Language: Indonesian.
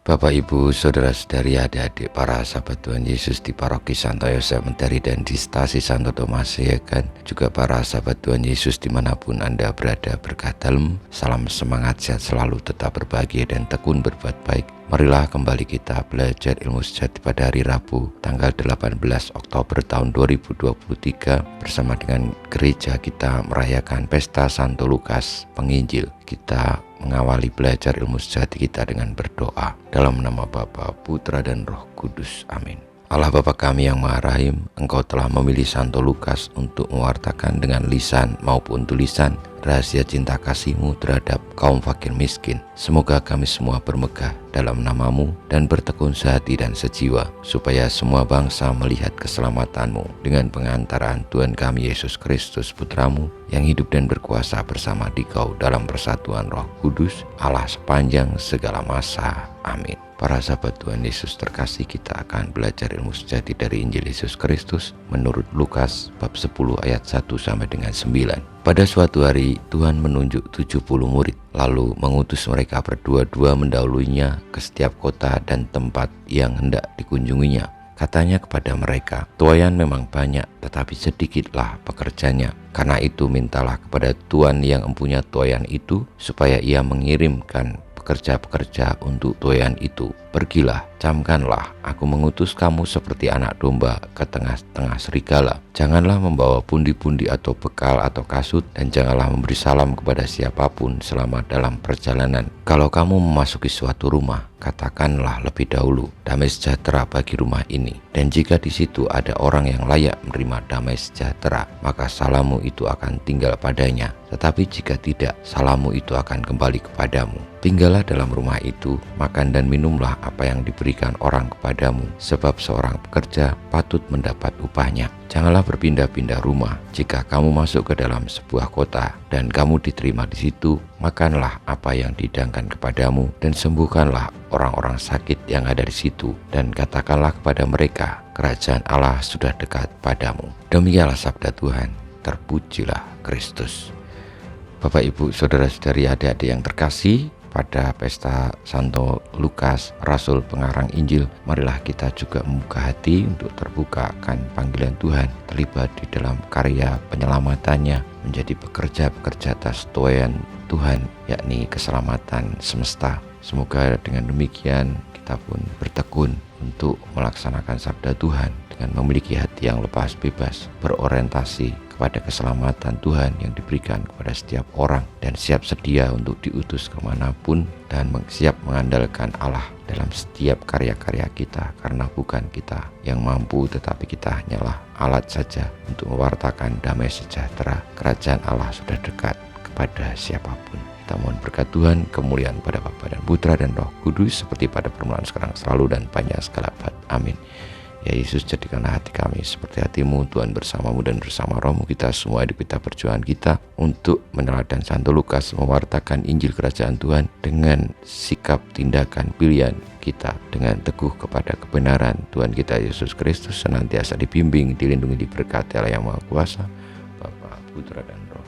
Bapak, Ibu, Saudara-saudari, adik-adik, para sahabat Tuhan Yesus di Paroki Santo Yosef Mentari dan di Stasi Santo Tomas Yekan, juga para sahabat Tuhan Yesus dimanapun Anda berada, berkah dalam, salam semangat, sehat selalu, tetap berbahagia dan tekun berbuat baik. Marilah kembali kita belajar ilmu sejati pada hari Rabu, tanggal 18 Oktober tahun 2023 bersama dengan gereja kita merayakan Pesta Santo Lukas Penginjil. Kita mengawali belajar ilmu sejati kita dengan berdoa. Dalam nama Bapa, Putra dan Roh Kudus. Amin. Allah Bapa kami yang Maha Rahim, Engkau telah memilih Santo Lukas untuk mewartakan dengan lisan maupun tulisan rahasia cinta kasih-Mu terhadap kaum fakir miskin. Semoga kami semua bermegah dalam nama-Mu dan bertekun sehati dan sejiwa, supaya semua bangsa melihat keselamatan-Mu dengan pengantaran Tuhan kami Yesus Kristus Putra-Mu, yang hidup dan berkuasa bersama Dikau dalam persatuan Roh Kudus, Allah sepanjang segala masa. Amin. Para sahabat Tuhan Yesus terkasih, kita akan belajar ilmu sejati dari Injil Yesus Kristus menurut Lukas bab 10 ayat 1 sampai dengan 9. Pada suatu hari Tuhan menunjuk 70 murid, lalu mengutus mereka berdua-dua mendahuluinya ke setiap kota dan tempat yang hendak dikunjunginya. Katanya kepada mereka, tuaian memang banyak, tetapi sedikitlah pekerjanya. Karena itu mintalah kepada Tuhan yang mempunyai tuaian itu, supaya ia mengirimkan pekerja-pekerja untuk tuaian itu. Pergilah, camkanlah, aku mengutus kamu seperti anak domba ke tengah-tengah serigala. Janganlah membawa pundi-pundi atau bekal atau kasut, dan janganlah memberi salam kepada siapapun selama dalam perjalanan. Kalau kamu memasuki suatu rumah, katakanlah lebih dahulu, damai sejahtera bagi rumah ini. Dan jika di situ ada orang yang layak menerima damai sejahtera, maka salammu itu akan tinggal padanya. Tetapi jika tidak, salammu itu akan kembali kepadamu. Tinggallah dalam rumah itu, makan dan minumlah apa yang diberikan orang kepadamu, sebab seorang pekerja patut mendapat upahnya. Janganlah berpindah-pindah rumah. Jika kamu masuk ke dalam sebuah kota dan kamu diterima di situ, makanlah apa yang dihidangkan kepadamu dan sembuhkanlah orang-orang sakit yang ada di situ, dan katakanlah kepada mereka, kerajaan Allah sudah dekat padamu. Demikianlah sabda Tuhan. Terpujilah Kristus. Bapak, Ibu, Saudara-saudari, adik-adik yang terkasih, pada pesta Santo Lukas, Rasul Pengarang Injil, marilah kita juga membuka hati untuk terbuka akan panggilan Tuhan, terlibat di dalam karya penyelamatannya, menjadi pekerja-pekerja atas tuaian Tuhan, yakni keselamatan semesta. Semoga dengan demikian kita pun bertekun untuk melaksanakan sabda Tuhan dengan memiliki hati yang lepas bebas, berorientasi kepada keselamatan Tuhan yang diberikan kepada setiap orang, dan siap sedia untuk diutus kemanapun, dan siap mengandalkan Allah dalam setiap karya-karya kita, karena bukan kita yang mampu, tetapi kita hanyalah alat saja untuk mewartakan damai sejahtera. Kerajaan Allah sudah dekat kepada siapapun. Kita mohon berkat Tuhan, kemuliaan pada Bapa dan Putra dan Roh Kudus, seperti pada permulaan, sekarang, selalu, dan panjang segala abad. Amin. Ya Yesus, jadikanlah hati kami seperti hati-Mu, Tuhan, bersama-Mu dan bersama Roh-Mu, kita semua hidup kita, perjuangan kita untuk meneladan Santo Lukas, mewartakan Injil Kerajaan Tuhan dengan sikap, tindakan, pilihan kita, dengan teguh kepada kebenaran Tuhan kita Yesus Kristus, senantiasa dibimbing, dilindungi, diberkati Allah yang Maha Kuasa, Bapa, Putra, dan Roh